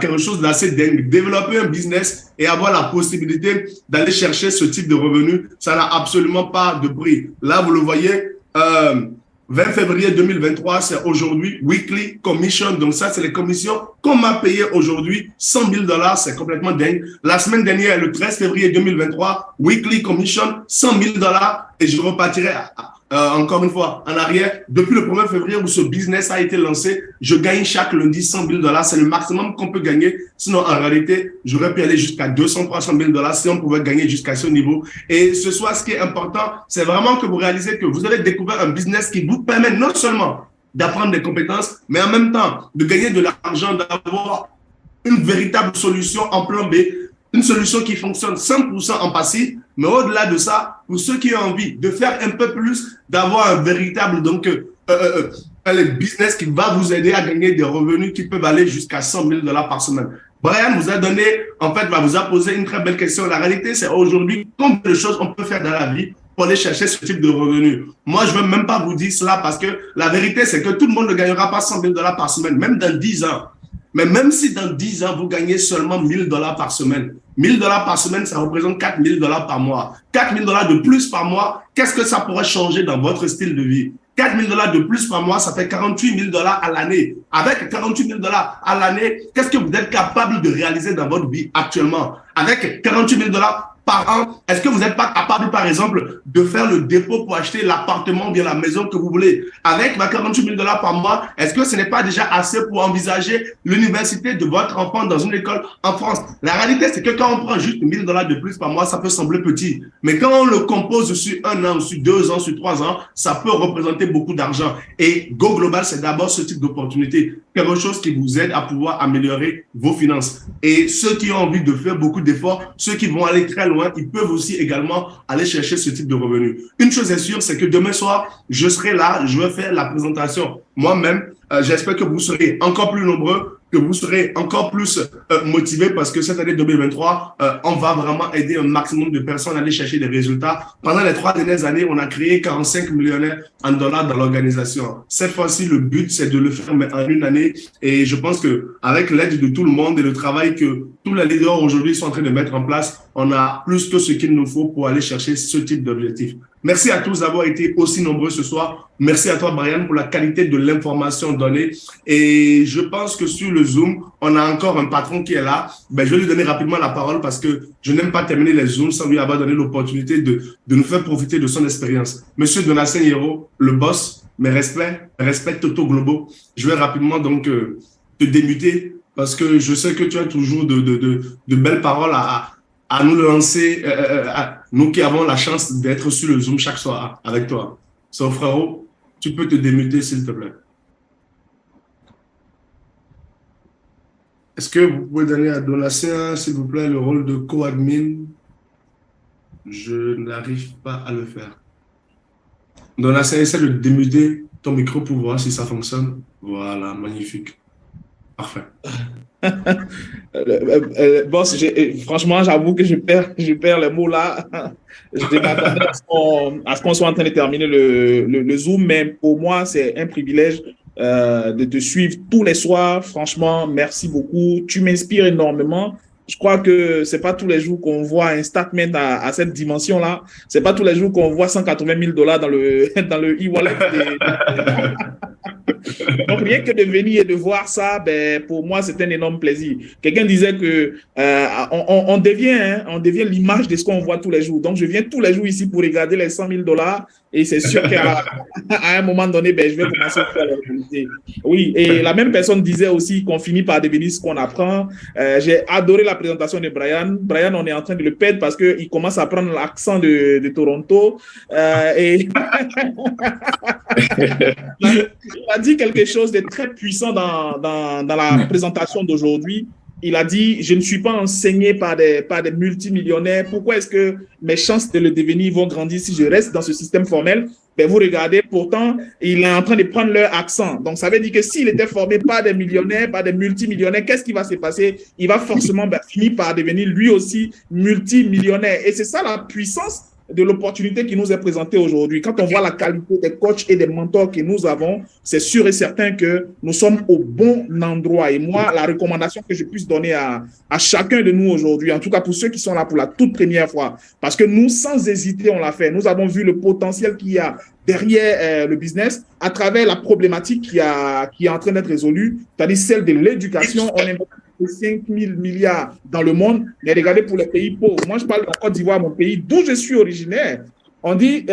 quelque chose d'assez dingue. Développer un business et avoir la possibilité d'aller chercher ce type de revenus, ça n'a absolument pas de prix. Là, vous le voyez, 20 février 2023, c'est aujourd'hui Weekly Commission. Donc ça, c'est les commissions qu'on m'a payées aujourd'hui, 100 000 $. C'est complètement dingue. La semaine dernière, le 13 février 2023, Weekly Commission, 100 000 $. Et je repartirai encore une fois en arrière. Depuis le 1er février où ce business a été lancé, je gagne chaque lundi 100 000 $. C'est le maximum qu'on peut gagner. Sinon, en réalité, j'aurais pu aller jusqu'à 200, 300 000 $ si on pouvait gagner jusqu'à ce niveau. Et ce soir, ce qui est important, c'est vraiment que vous réalisez que vous avez découvert un business qui vous permet non seulement d'apprendre des compétences, mais en même temps de gagner de l'argent, d'avoir une véritable solution en plan B, une solution qui fonctionne 100% en passif, mais au-delà de ça, pour ceux qui ont envie de faire un peu plus, d'avoir un véritable business qui va vous aider à gagner des revenus qui peuvent aller jusqu'à 100 000 $ par semaine. Brian vous a donné, en fait, vous a posé une très belle question. La réalité, c'est aujourd'hui, combien de choses on peut faire dans la vie pour aller chercher ce type de revenus. Moi, je ne veux même pas vous dire cela parce que la vérité, c'est que tout le monde ne gagnera pas 100 000 $ par semaine, même dans 10 ans. Mais même si dans 10 ans, vous gagnez seulement 1 000 $ par semaine, 1 000 $ par semaine, ça représente 4 000 $ par mois. 4 000 $ de plus par mois, qu'est-ce que ça pourrait changer dans votre style de vie? 4 000 $ de plus par mois, ça fait 48 000 $ à l'année. Avec 48 000 $ à l'année, qu'est-ce que vous êtes capable de réaliser dans votre vie actuellement? Avec 48 000 $ par an, est-ce que vous n'êtes pas capable, par exemple, de faire le dépôt pour acheter l'appartement ou bien la maison que vous voulez? Avec 48 000 $ par mois, est-ce que ce n'est pas déjà assez pour envisager l'université de votre enfant dans une école en France? La réalité, c'est que quand on prend juste 1 000 $ de plus par mois, ça peut sembler petit. Mais quand on le compose sur 1 an, sur 2 ans, sur 3 ans, ça peut représenter beaucoup d'argent. Et Go Global, c'est d'abord ce type d'opportunité. Quelque chose qui vous aide à pouvoir améliorer vos finances. Et ceux qui ont envie de faire beaucoup d'efforts, ceux qui vont aller très loin, ils peuvent aussi également aller chercher ce type de revenus. Une chose est sûre, c'est que demain soir, je serai là, je vais faire la présentation moi-même. J'espère que vous serez encore plus nombreux, que vous serez encore plus motivés parce que cette année 2023, on va vraiment aider un maximum de personnes à aller chercher des résultats. Pendant les 3 dernières années, on a créé 45 millionnaires en dollars dans l'organisation. Cette fois-ci, le but, c'est de le faire en une année. Et je pense qu'avec l'aide de tout le monde et le travail que tous les leaders aujourd'hui sont en train de mettre en place, on a plus que ce qu'il nous faut pour aller chercher ce type d'objectif. Merci à tous d'avoir été aussi nombreux ce soir. Merci à toi, Brian, pour la qualité de l'information donnée. Et je pense que sur le Zoom, on a encore un patron qui est là. Je vais lui donner rapidement la parole parce que je n'aime pas terminer les Zooms sans lui avoir donné l'opportunité de nous faire profiter de son expérience. Monsieur Donatien Hierro, le boss, mes respects totaux globaux. Je vais rapidement donc te démuter parce que je sais que tu as toujours de belles paroles à nous lancer, nous qui avons la chance d'être sur le Zoom chaque soir avec toi. So, frérot, tu peux te démuter, s'il te plaît. Est-ce que vous pouvez donner à Donatien, s'il vous plaît, le rôle de co-admin? Je n'arrive pas à le faire. Donatien, essaie de démuter ton micro pour voir si ça fonctionne. Voilà, magnifique. Parfait. Boss, franchement, j'avoue que je perds les mots là. Je m'attendais à ce qu'on soit en train de terminer le Zoom, mais pour moi, c'est un privilège de te suivre tous les soirs. Franchement, merci beaucoup. Tu m'inspires énormément. Je crois que c'est pas tous les jours qu'on voit un statement à cette dimension-là. C'est pas tous les jours qu'on voit 180 000 $ dans le e-wallet. Donc, rien que de venir et de voir ça, pour moi, c'est un énorme plaisir. Quelqu'un disait que on devient l'image de ce qu'on voit tous les jours. Donc, je viens tous les jours ici pour regarder les 100 000 $ et c'est sûr qu'à un moment donné, je vais commencer à faire la réalité. Oui, et la même personne disait aussi qu'on finit par devenir ce qu'on apprend. J'ai adoré la présentation de Brian. Brian, on est en train de le perdre parce qu'il commence à prendre l'accent de Toronto. Et il a dit quelque chose de très puissant dans la présentation d'aujourd'hui. Il a dit, je ne suis pas enseigné par des multimillionnaires. Pourquoi est-ce que mes chances de le devenir vont grandir si je reste dans ce système formel? Vous regardez, pourtant, il est en train de prendre leur accent. Donc, ça veut dire que s'il était formé par des millionnaires, par des multimillionnaires, qu'est-ce qui va se passer? Il va forcément finir par devenir lui aussi multimillionnaire. Et c'est ça la puissance de l'opportunité qui nous est présentée aujourd'hui. Quand on voit la qualité des coachs et des mentors que nous avons, c'est sûr et certain que nous sommes au bon endroit. Et moi, la recommandation que je puisse donner à chacun de nous aujourd'hui, en tout cas pour ceux qui sont là pour la toute première fois, parce que nous, sans hésiter, on l'a fait. Nous avons vu le potentiel qu'il y a derrière le business à travers la problématique qui est en train d'être résolue, c'est-à-dire celle de l'éducation. On investit 5 000 milliards dans le monde, mais regardez pour les pays pauvres. Moi, je parle de la Côte d'Ivoire, mon pays, d'où je suis originaire. On dit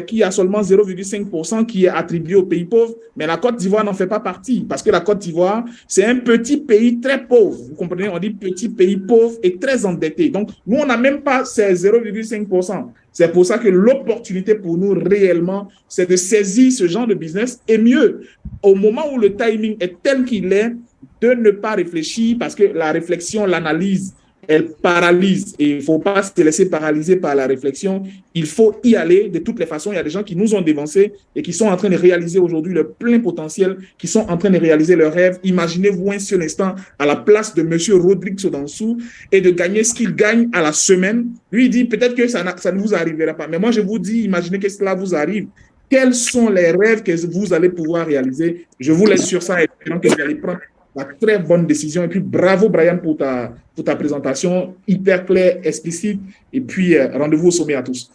qu'il y a seulement 0,5% qui est attribué aux pays pauvres, mais la Côte d'Ivoire n'en fait pas partie, parce que la Côte d'Ivoire, c'est un petit pays très pauvre. Vous comprenez? On dit petit pays pauvre et très endetté. Donc, nous, on n'a même pas ces 0,5%. C'est pour ça que l'opportunité pour nous réellement, c'est de saisir ce genre de business et mieux, au moment où le timing est tel qu'il est, de ne pas réfléchir parce que la réflexion, l'analyse elle paralyse. Et il ne faut pas se laisser paralyser par la réflexion. Il faut y aller de toutes les façons. Il y a des gens qui nous ont dévancés et qui sont en train de réaliser aujourd'hui leur plein potentiel, qui sont en train de réaliser leurs rêves. Imaginez-vous un seul instant à la place de M. Rodrigue Sodansou et de gagner ce qu'il gagne à la semaine. Lui, il dit peut-être que ça ne vous arrivera pas. Mais moi, je vous dis, imaginez que cela vous arrive. Quels sont les rêves que vous allez pouvoir réaliser? Je vous laisse sur ça et que vous allez prendre la très bonne décision. Et puis, bravo, Brian, pour ta présentation hyper claire, explicite. Et puis, rendez-vous au sommet à tous.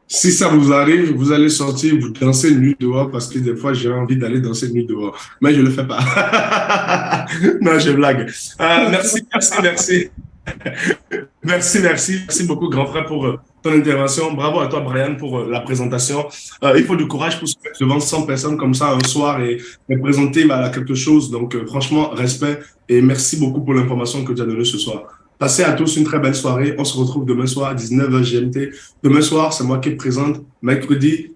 Si ça vous arrive, vous allez sortir, vous danser nu dehors parce que des fois, j'ai envie d'aller danser nu dehors. Mais je ne le fais pas. Non, je blague. Merci. Merci beaucoup, grand frère, pour ton intervention. Bravo à toi, Brian, pour la présentation. Il faut du courage pour se mettre devant 100 personnes comme ça un soir et présenter quelque chose. Donc, franchement, respect et merci beaucoup pour l'information que tu as donnée ce soir. Passez à tous une très belle soirée. On se retrouve demain soir à 19h GMT. Demain soir, c'est moi qui présente. Mercredi,